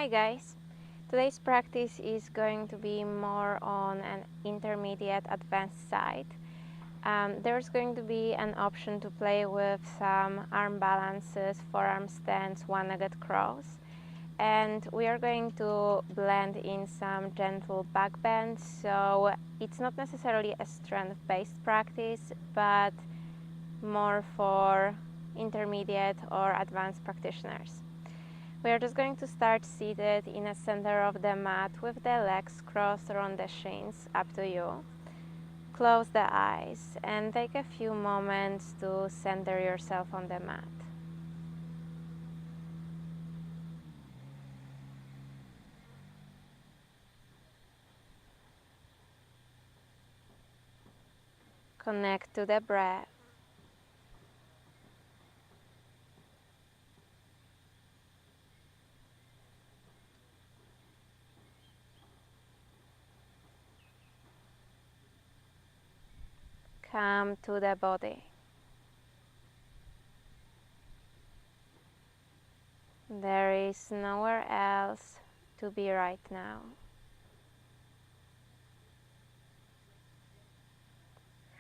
Hi guys! Today's practice is going to be more on an intermediate advanced side. There's going to be an option to play with some arm balances, forearm stands, one-legged cross, and we are going to blend in some gentle back bends, so it's not necessarily a strength-based practice, but more for intermediate or advanced practitioners. We are just going to start seated in the center of the mat with the legs crossed around the shins, up to you. Close the eyes and take a few moments to center yourself on the mat. Connect to the breath. Come to the body. There is nowhere else to be right now.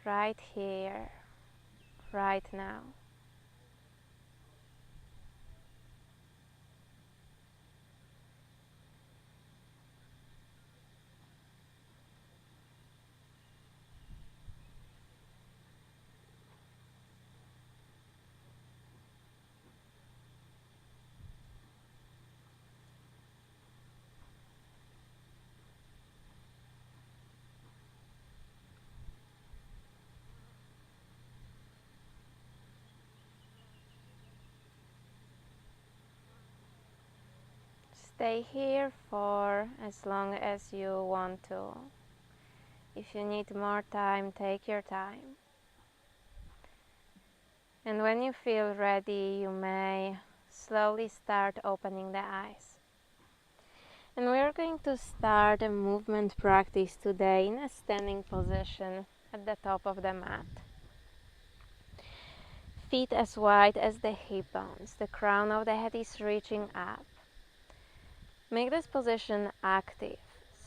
Right here, right now. Stay here for as long as you want to. If you need more time, take your time. And when you feel ready, you may slowly start opening the eyes. And we are going to start a movement practice today in a standing position at the top of the mat. Feet as wide as the hip bones. The crown of the head is reaching up. Make this position active.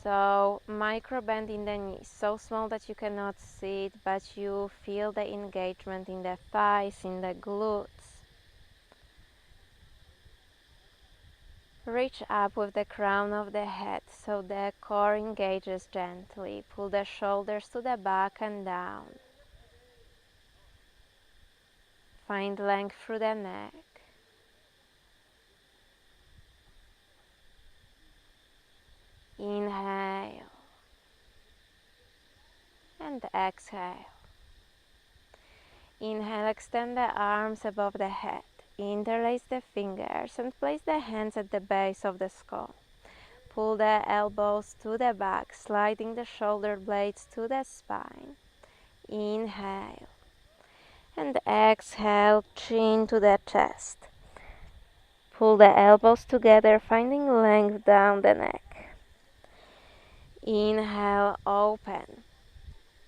So micro bend in the knees, so small that you cannot see it, but you feel the engagement in the thighs, in the glutes. Reach up with the crown of the head so the core engages gently. Pull the shoulders to the back and down. Find length through the neck. Inhale and exhale. Inhale, extend the arms above the head. Interlace the fingers and place the hands at the base of the skull. Pull the elbows to the back, sliding the shoulder blades to the spine. Inhale. And exhale, chin to the chest. Pull the elbows together, finding length down the neck. Inhale, open.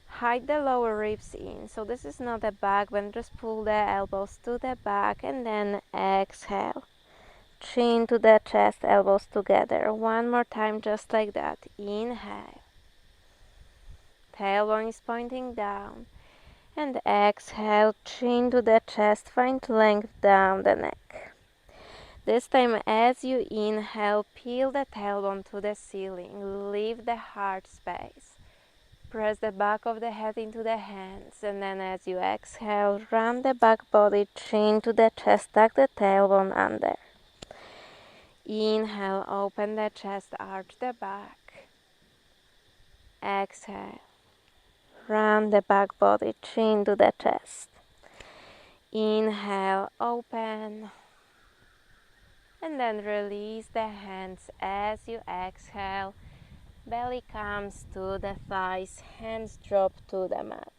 Hide the lower ribs in, so this is not a back bend, just pull the elbows to the back and then exhale. Chin to the chest, elbows together. One more time, just like that. Inhale. Tailbone is pointing down. And exhale, chin to the chest, find length down the neck. This time, as you inhale, peel the tailbone to the ceiling. Leave the heart space. Press the back of the head into the hands, and then as you exhale, round the back body, chin to the chest, tuck the tailbone under. Inhale, open the chest, arch the back. Exhale, round the back body, chin to the chest. Inhale, open. And then release the hands as you exhale. Belly comes to the thighs, hands drop to the mat.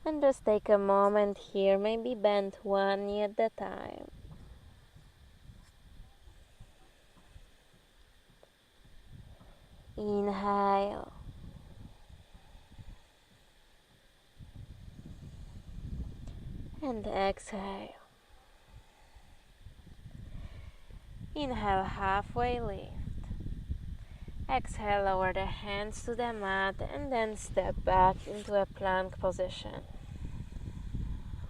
And just take a moment here, maybe bend one knee at a time. Inhale. And exhale. Inhale, halfway lift. Exhale, lower the hands to the mat and then step back into a plank position.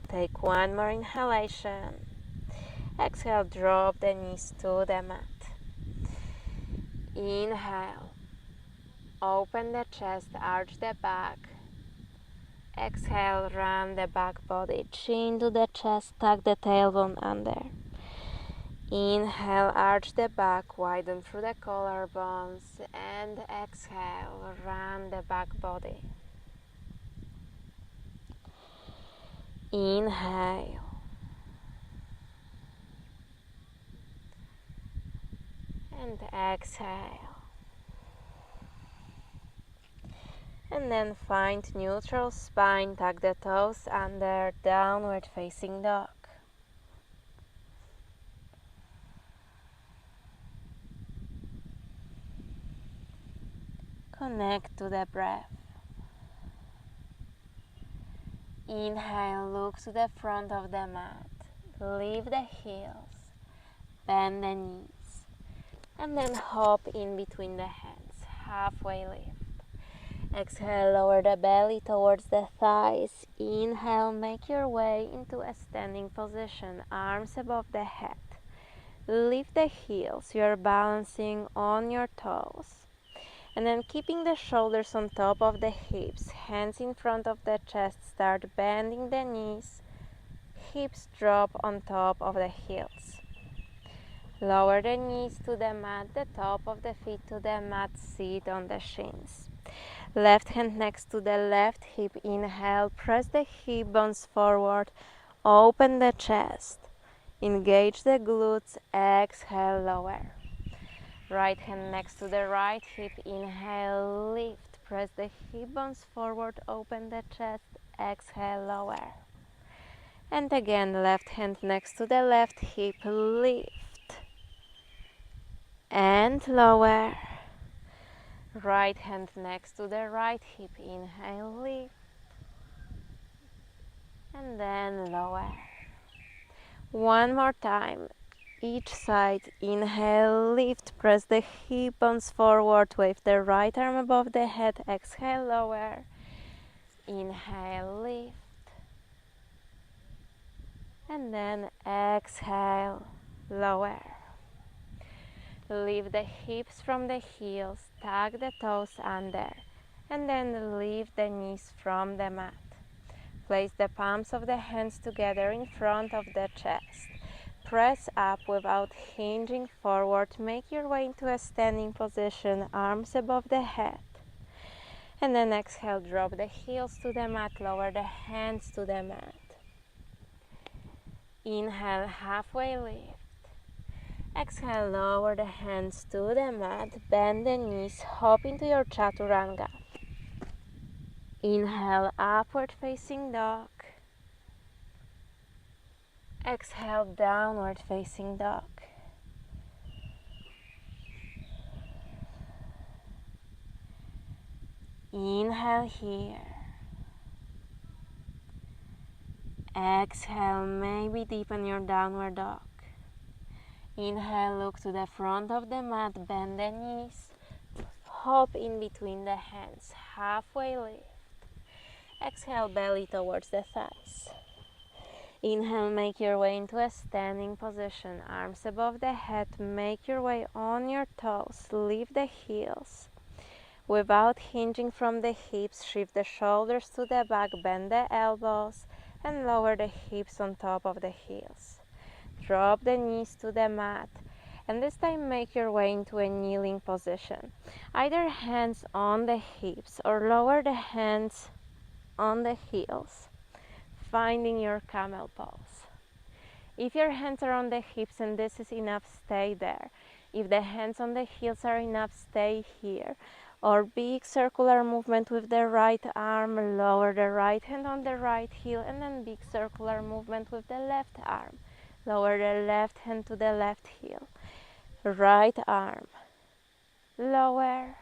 Take one more inhalation. Exhale, drop the knees to the mat. Inhale, open the chest, arch the back. Exhale, round the back body, chin to the chest, tuck the tailbone under. Inhale, arch the back, widen through the collarbones, and exhale, round the back body. Inhale. And exhale. And then find neutral spine, tuck the toes under, downward facing dog. Connect to the breath. Inhale, look to the front of the mat. Lift the heels, bend the knees, and then hop in between the hands, halfway lift. Exhale, lower the belly towards the thighs. Inhale, make your way into a standing position, arms above the head. Lift the heels, you're balancing on your toes. And then keeping the shoulders on top of the hips, hands in front of the chest, start bending the knees. Hips drop on top of the heels. Lower the knees to the mat, the top of the feet to the mat, sit on the shins. Left hand next to the left hip, inhale, press the hip bones forward, open the chest, engage the glutes, exhale, lower. Right hand next to the right hip, inhale, lift, press the hip bones forward, open the chest, exhale, lower. And again, left hand next to the left hip, lift, and lower. Right hand next to the right hip, inhale, lift, and then lower. One more time, each side. Inhale, lift, press the hip bones forward, wave the right arm above the head, exhale, lower. Inhale, lift, and then exhale, lower. Lift the hips from the heels, tuck the toes under, and then lift the knees from the mat. Place the palms of the hands together in front of the chest. Press up without hinging forward. Make your way into a standing position, arms above the head. And then exhale, drop the heels to the mat, lower the hands to the mat. Inhale, halfway lift. Exhale, lower the hands to the mat, bend the knees, hop into your chaturanga. Inhale, upward facing dog. Exhale, downward facing dog. Inhale here. Exhale, maybe deepen your downward dog. Inhale, look to the front of the mat, bend the knees. Hop in between the hands, halfway lift. Exhale, belly towards the thighs. Inhale, make your way into a standing position, arms above the head, make your way on your toes, lift the heels. Without hinging from the hips, shift the shoulders to the back, bend the elbows, and lower the hips on top of the heels. Drop the knees to the mat, and this time make your way into a kneeling position. Either hands on the hips or lower the hands on the heels, finding your camel pose. If your hands are on the hips and this is enough, stay there. If the hands on the heels are enough, stay here. Or big circular movement with the right arm, lower the right hand on the right heel, and then big circular movement with the left arm. Lower the left hand to the left heel. Right arm, lower,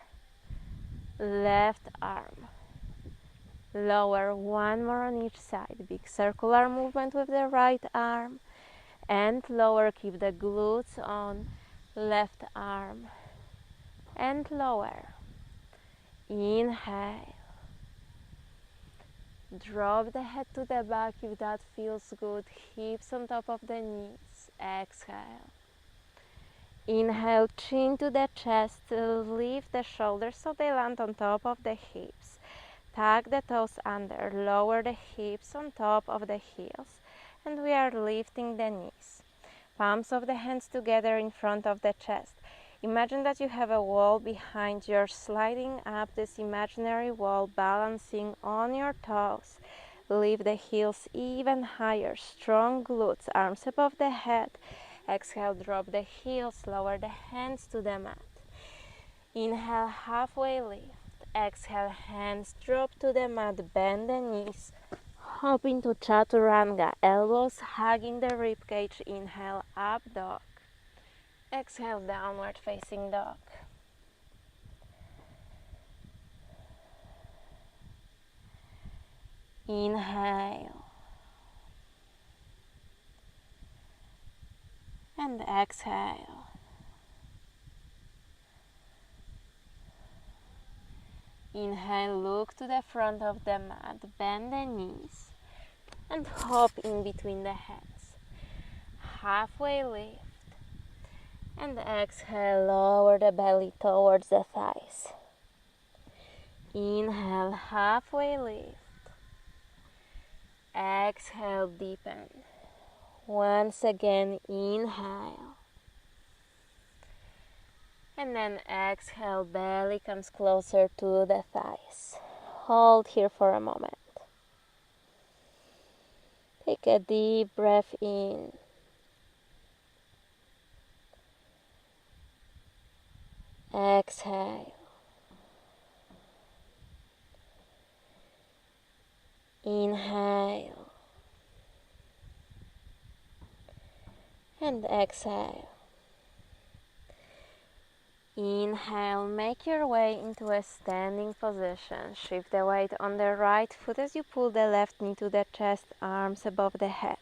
left arm, lower. One more on each side. Big circular movement with the right arm and lower. Keep the glutes on. left arm, and lower. Inhale. Drop the head to the back if that feels good. Hips on top of the knees. Exhale. Inhale, chin to the chest. Lift the shoulders so they land on top of the hips. Tuck the toes under. Lower the hips on top of the heels. And we are lifting the knees. Palms of the hands together in front of the chest. Imagine that you have a wall behind you, sliding up this imaginary wall, balancing on your toes. Lift the heels even higher, strong glutes, arms above the head. Exhale, drop the heels, lower the hands to the mat. Inhale, halfway lift. Exhale, hands drop to the mat, bend the knees. Hop into Chaturanga, elbows hugging the ribcage. Inhale, up dog. Exhale, downward facing dog. Inhale. And exhale. Inhale, look to the front of the mat, bend the knees, and hop in between the hands. Halfway lift. And exhale, lower the belly towards the thighs. Inhale, halfway lift. Exhale, deepen. Once again, inhale. And then exhale, belly comes closer to the thighs. Hold here for a moment. Take a deep breath in. Exhale. Inhale. And exhale. Inhale, make your way into a standing position. Shift the weight on the right foot as you pull the left knee to the chest, arms above the head.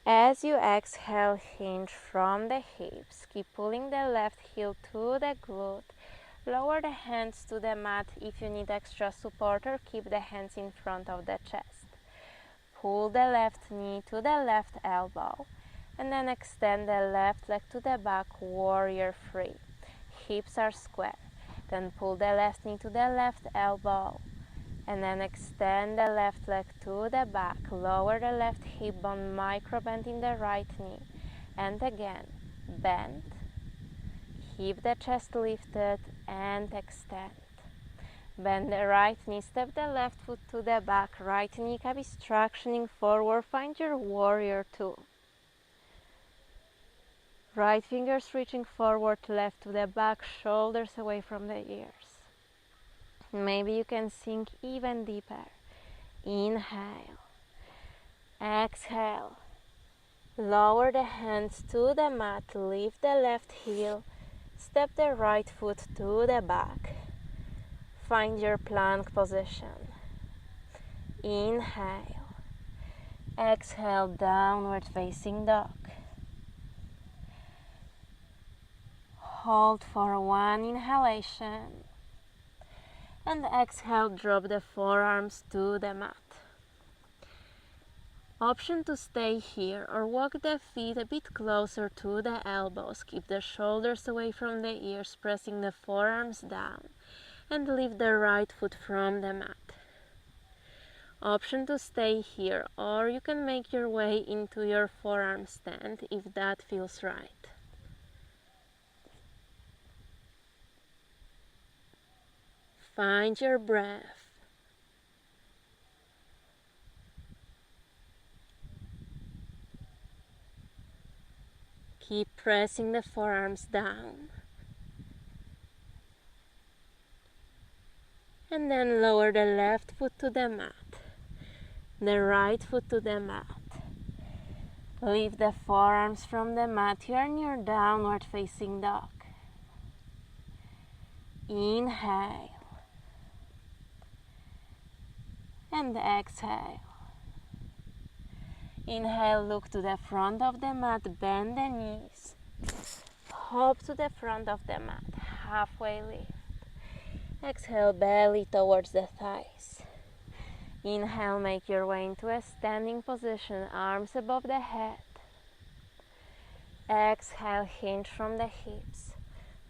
As you exhale, hinge from the hips. Keep pulling the left heel to the glute. Lower the hands to the mat if you need extra support, or keep the hands in front of the chest. Pull the left knee to the left elbow. And then extend the left leg to the back, warrior three. Hips are square. Then pull the left knee to the left elbow. And then extend the left leg to the back. Lower the left hip bone, micro bend in the right knee. And again, bend. Keep the chest lifted and extend. Bend the right knee, step the left foot to the back. Right kneecap is tractioning forward. Find your warrior two. Right fingers reaching forward, left to the back, shoulders away from the ears. Maybe you can sink even deeper. Inhale. Exhale. Lower the hands to the mat, lift the left heel, step the right foot to the back. Find your plank position. Inhale. Exhale, downward facing dog. Hold for one inhalation. And exhale, drop the forearms to the mat. Option to stay here or walk the feet a bit closer to the elbows. Keep the shoulders away from the ears, pressing the forearms down. And lift the right foot from the mat. Option to stay here, or you can make your way into your forearm stand if that feels right. Find your breath. Keep pressing the forearms down. And then lower the left foot to the mat, the right foot to the mat. Lift the forearms from the mat. You are in your downward facing dog. Inhale. And exhale. Inhale, look to the front of the mat, bend the knees. hop to the front of the mat, halfway lift. Exhale, belly towards the thighs. Inhale, make your way into a standing position, arms above the head. Exhale, hinge from the hips.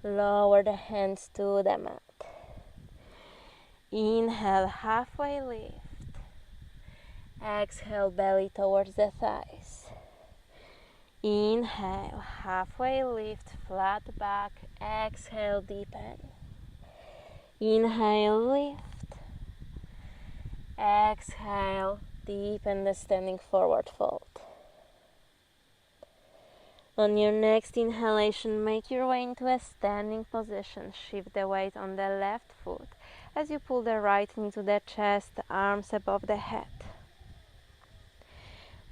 Lower the hands to the mat. Inhale, halfway lift. Exhale, belly towards the thighs. Inhale, halfway lift, flat back. Exhale, deepen. Inhale, lift. Exhale, deepen the standing forward fold. On your next inhalation, make your way into a standing position. Shift the weight on the left foot as you pull the right knee to the chest, arms above the head.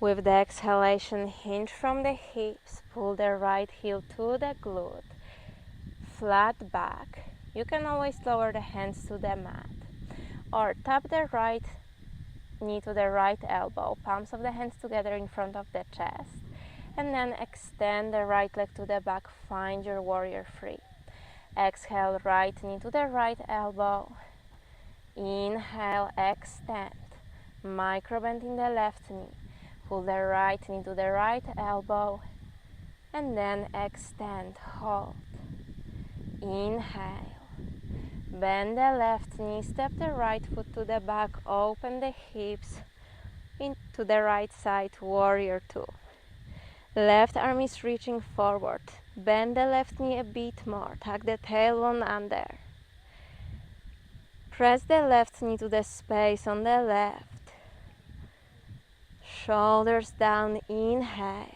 With the exhalation, hinge from the hips, pull the right heel to the glute, flat back. You can always lower the hands to the mat or tap the right knee to the right elbow, palms of the hands together in front of the chest, and then extend the right leg to the back, find your warrior three. Exhale, right knee to the right elbow. Inhale, extend, micro bend in the left knee. Pull the right knee to the right elbow, and then extend, hold. Inhale, bend the left knee, step the right foot to the back, open the hips into the right side, warrior two. Left arm is reaching forward, bend the left knee a bit more, tuck the tailbone under. Press the left knee to the space on the left. Shoulders down, inhale.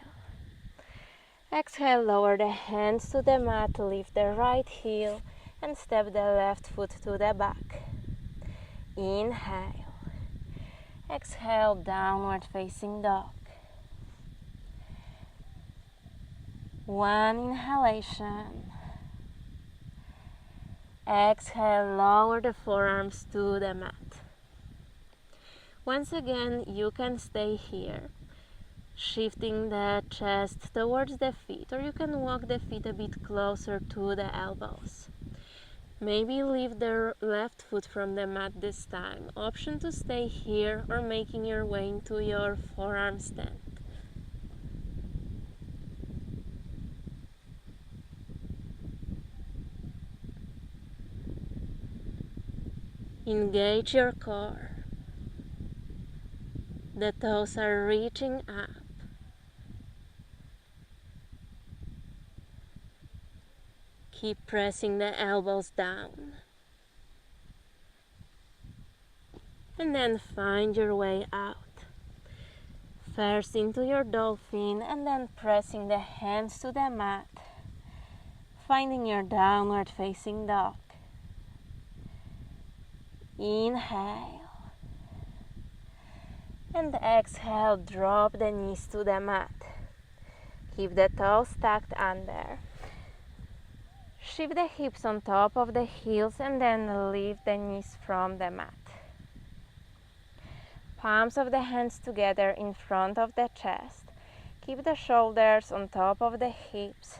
Exhale, lower the hands to the mat, lift the right heel and step the left foot to the back. Inhale. Exhale, downward facing dog. One inhalation. Exhale, lower the forearms to the mat. Once again, you can stay here, shifting the chest towards the feet, or you can walk the feet a bit closer to the elbows. Maybe lift the left foot from the mat this time. Option to stay here or making your way into your forearm stand. Engage your core. The toes are reaching up. Keep pressing the elbows down. And then find your way out. First into your dolphin and then pressing the hands to the mat. Finding your downward facing dog. Inhale. And exhale, drop the knees to the mat. Keep the toes tucked under. Shift the hips on top of the heels and then lift the knees from the mat. Palms of the hands together in front of the chest. Keep the shoulders on top of the hips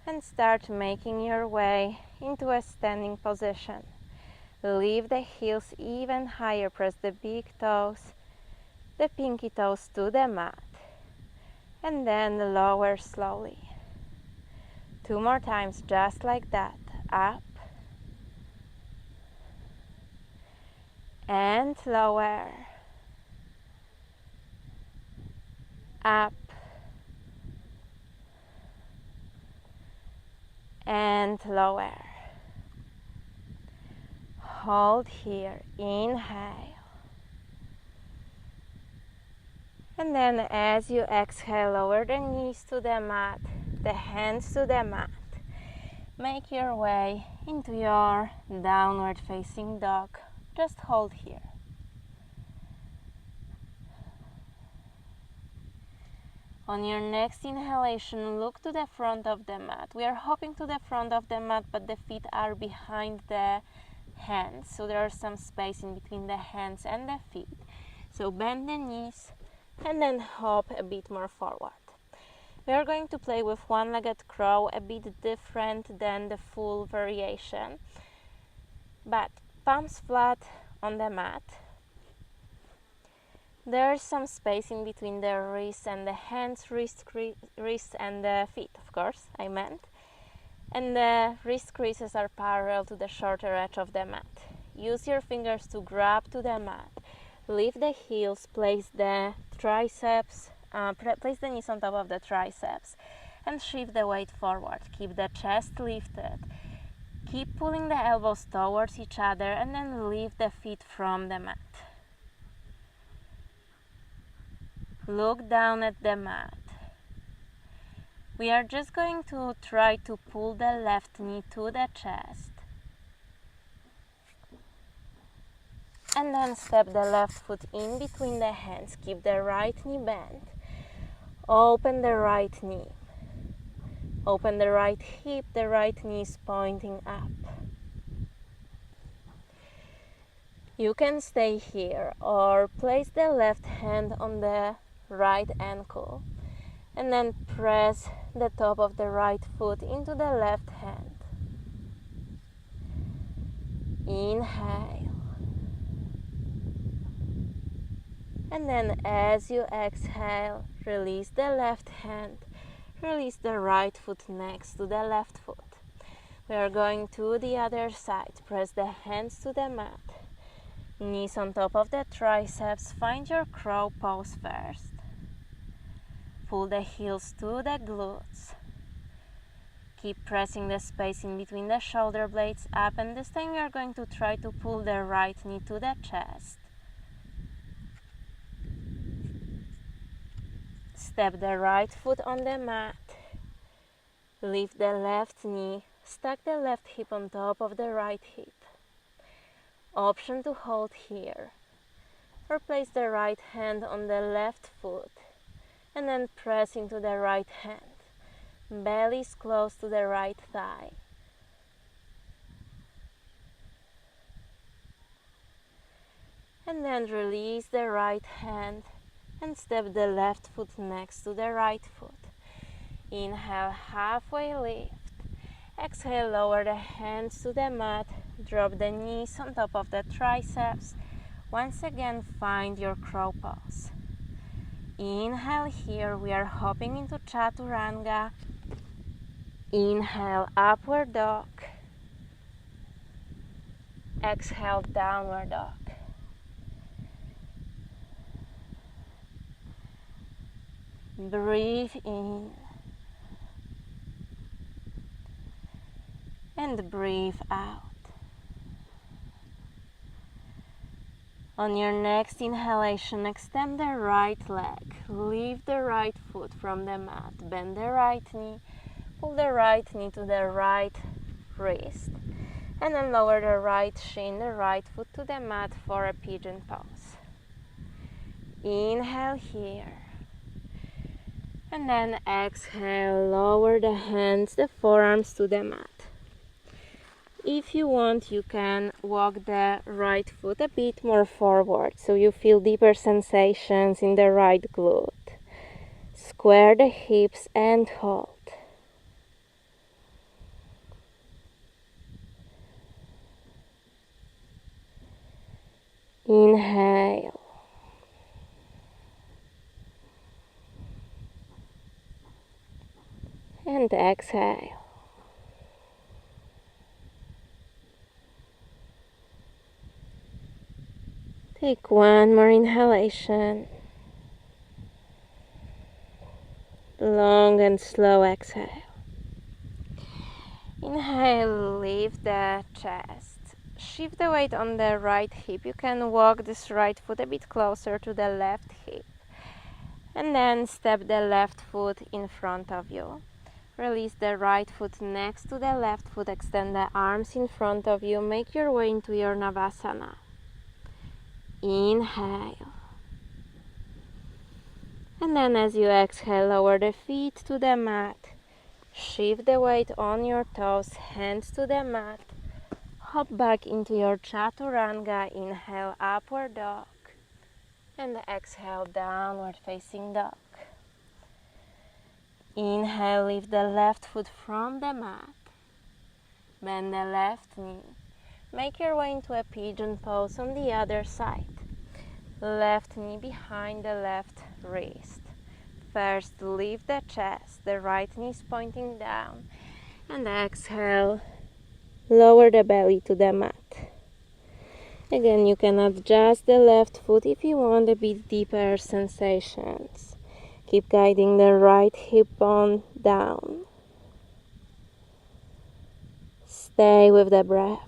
and start making your way into a standing position. Lift the heels even higher, press the big toes, the pinky toes to the mat, and then lower slowly. 2 more times, just like that. Up and lower. Up and lower. Hold here. Inhale. And then as you exhale, lower the knees to the mat, the hands to the mat. Make your way into your downward facing dog. Just hold here. On your next inhalation, look to the front of the mat. We are hopping to the front of the mat, but the feet are behind the hands, so there is some space in between the hands and the feet. So bend the knees and then hop a bit more forward. We are going to play with one-legged crow, a bit different than the full variation. But palms flat on the mat. There's some space in between the wrists and the hands, wrist and the feet, of course, I meant. And the wrist creases are parallel to the shorter edge of the mat. Use your fingers to grab to the mat. Lift the heels, place the triceps, place the knees on top of the triceps, and shift the weight forward. Keep the chest lifted. Keep pulling the elbows towards each other and then lift the feet from the mat. Look down at the mat. We are just going to try to pull the left knee to the chest. And then step the left foot in between the hands. Keep the right knee bent. Open the right knee. Open the right hip. The right knee is pointing up. You can stay here or place the left hand on the right ankle and then press the top of the right foot into the left hand. Inhale. And then as you exhale, release the left hand, release the right foot next to the left foot. We are going to the other side. Press the hands to the mat. Knees on top of the triceps. Find your crow pose first. Pull the heels to the glutes. Keep pressing the space in between the shoulder blades up, and this time we are going to try to pull the right knee to the chest. Step the right foot on the mat. Lift the left knee. Stack the left hip on top of the right hip. Option to hold here. Or place the right hand on the left foot and then press into the right hand. Belly is close to the right thigh. And then release the right hand and step the left foot next to the right foot. Inhale, halfway lift. Exhale, lower the hands to the mat. Drop the knees on top of the triceps. Once again, find your crow pose. Inhale here, we are hopping into chaturanga. Inhale, upward dog. Exhale, downward dog. Breathe in. And breathe out. On your next inhalation, extend the right leg. Lift the right foot from the mat. Bend the right knee. Pull the right knee to the right wrist. And then lower the right shin, the right foot to the mat for a pigeon pose. Inhale here. And then exhale, lower the hands, the forearms to the mat. If you want, you can walk the right foot a bit more forward so you feel deeper sensations in the right glute. Square the hips and hold. Inhale. And exhale. Take one more inhalation. Long and slow exhale. Inhale, lift the chest. Shift the weight on the right hip. You can walk this right foot a bit closer to the left hip. And then step the left foot in front of you. Release the right foot next to the left foot. Extend the arms in front of you. Make your way into your Navasana. Inhale. And then as you exhale, lower the feet to the mat. Shift the weight on your toes, hands to the mat. Hop back into your chaturanga. Inhale, upward dog. And exhale, downward facing dog. Inhale, lift the left foot from the mat. Bend the left knee. Make your way into a pigeon pose on the other side. Left knee behind the left wrist. First, lift the chest, the right knee is pointing down. And exhale, lower the belly to the mat. Again, you can adjust the left foot if you want a bit deeper sensations. Keep guiding the right hip bone down. Stay with the breath.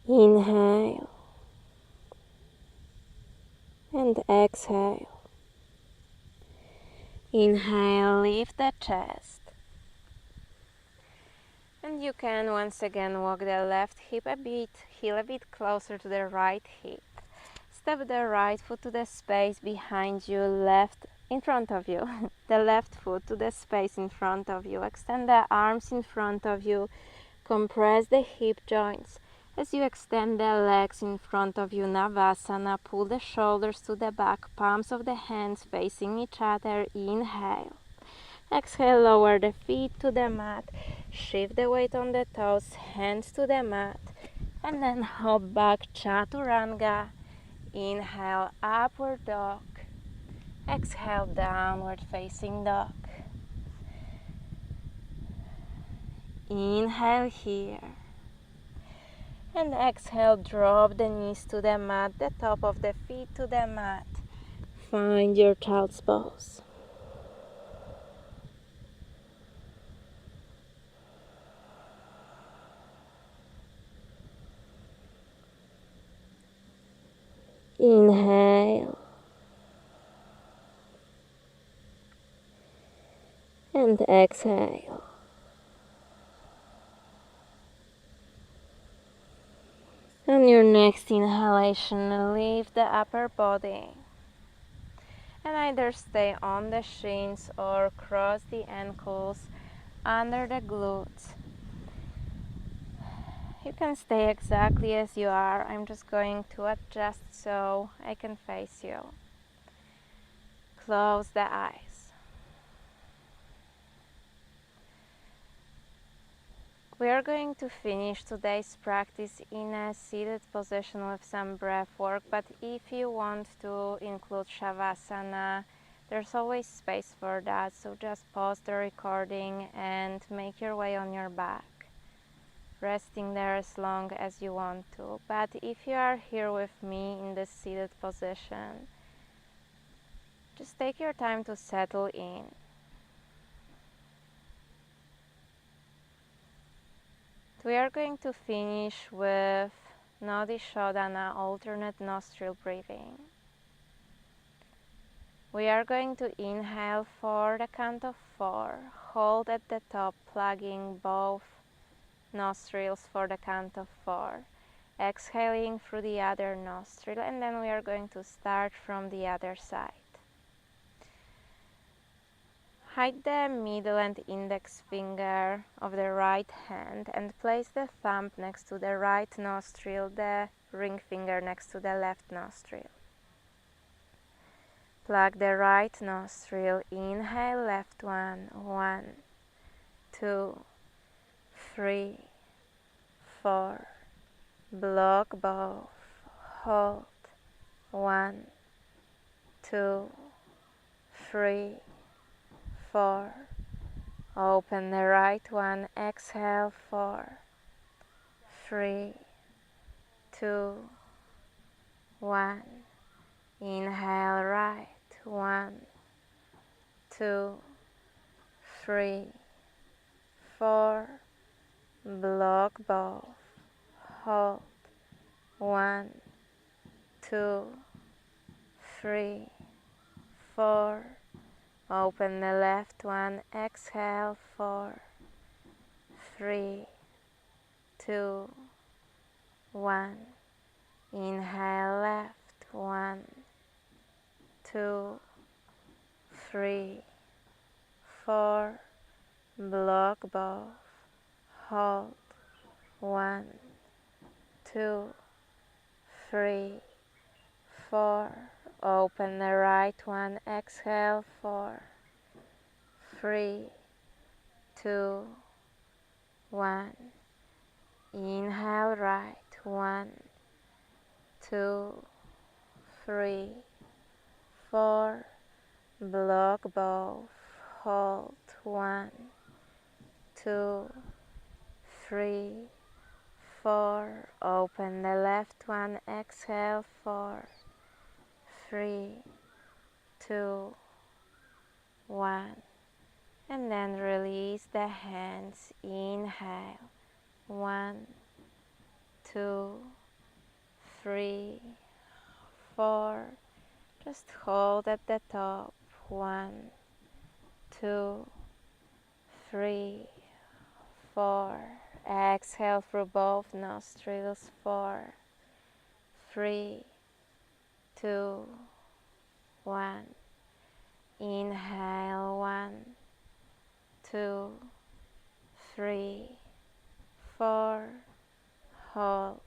Inhale and exhale. Inhale, lift the chest. And you can once again walk the left hip a bit, heel a bit closer to the right hip. Step the right foot to the space behind you, left in front of you. The left foot to the space in front of you. Extend the arms in front of you. Compress the hip joints. As you extend the legs in front of you, Navasana, pull the shoulders to the back, palms of the hands facing each other. Inhale. Exhale, lower the feet to the mat. Shift the weight on the toes, hands to the mat. And then hop back, Chaturanga. Inhale, upward dog. Exhale, downward facing dog. Inhale here. And exhale, drop the knees to the mat, the top of the feet to the mat. Find your child's pose. Inhale. And exhale. On your next inhalation, lift the upper body. And either stay on the shins or cross the ankles under the glutes. You can stay exactly as you are. I'm just going to adjust so I can face you. Close the eyes. We are going to finish today's practice in a seated position with some breath work, but if you want to include Shavasana, there's always space for that, so just pause the recording and make your way on your back, resting there as long as you want to. But if you are here with me in the seated position, just take your time to settle in. We are going to finish with Nadi Shodhana, alternate nostril breathing. We are going to inhale for the count of 4. Hold at the top, plugging both nostrils for the count of 4. Exhaling through the other nostril, and then we are going to start from the other side. Hide the middle and index finger of the right hand and place the thumb next to the right nostril, the ring finger next to the left nostril. Plug the right nostril, inhale left one, 1, 2, 3, 4, block both, hold, 1, 2, 3, 4, open the right one, exhale 4, 3, 2, 1, inhale right, 1, 2, 3, 4, block both, hold, 1, 2, 3, 4, Open the left one. Exhale. 4, 3, 2, 1. Inhale left. 1, 2, 3, 4. Block both. Hold. 1, 2, 3, 4. Open the right one. Exhale. 4, 3, 2, 1. Inhale right. 1, 2, 3, 4. Block both. Hold. 1, 2, 3, 4. Open the left one. Exhale. 4, 3, 2, 1. And then release the hands. Inhale. 1, 2, 3, 4. Just hold at the top. 1, 2, 3, 4. Exhale through both nostrils. 4, 3, 2, 1. Inhale. 1, 2, 3, 4. Hold.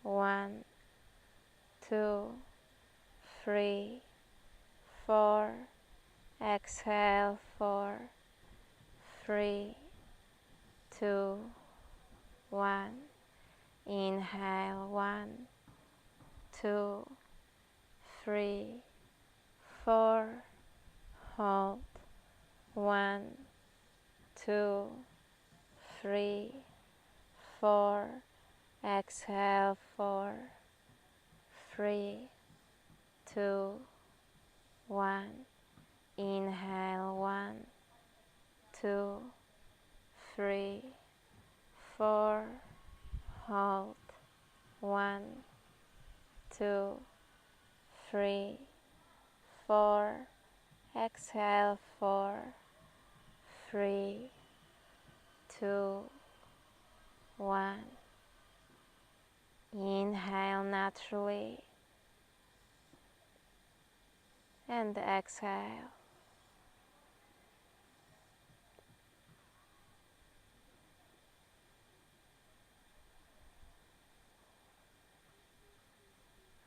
1, 2, 3, 4. Exhale. 4, 3, 2, 1. Inhale. 1, 2, 3, 4. Hold. 1, 2, 3, 4. Exhale. 4, 3, 2, 1. Inhale. 1, 2, 3, 4. Hold. 1, 2, 3, 4. Exhale. 4, 3, 2, 1. Inhale naturally and exhale.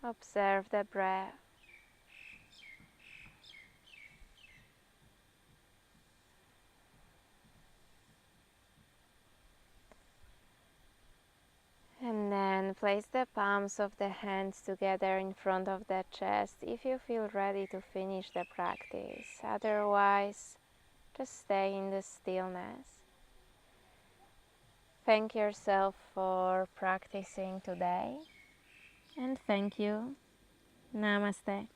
Observe the breath. And then place the palms of the hands together in front of the chest if you feel ready to finish the practice. Otherwise, just stay in the stillness. Thank yourself for practicing today. And thank you. Namaste.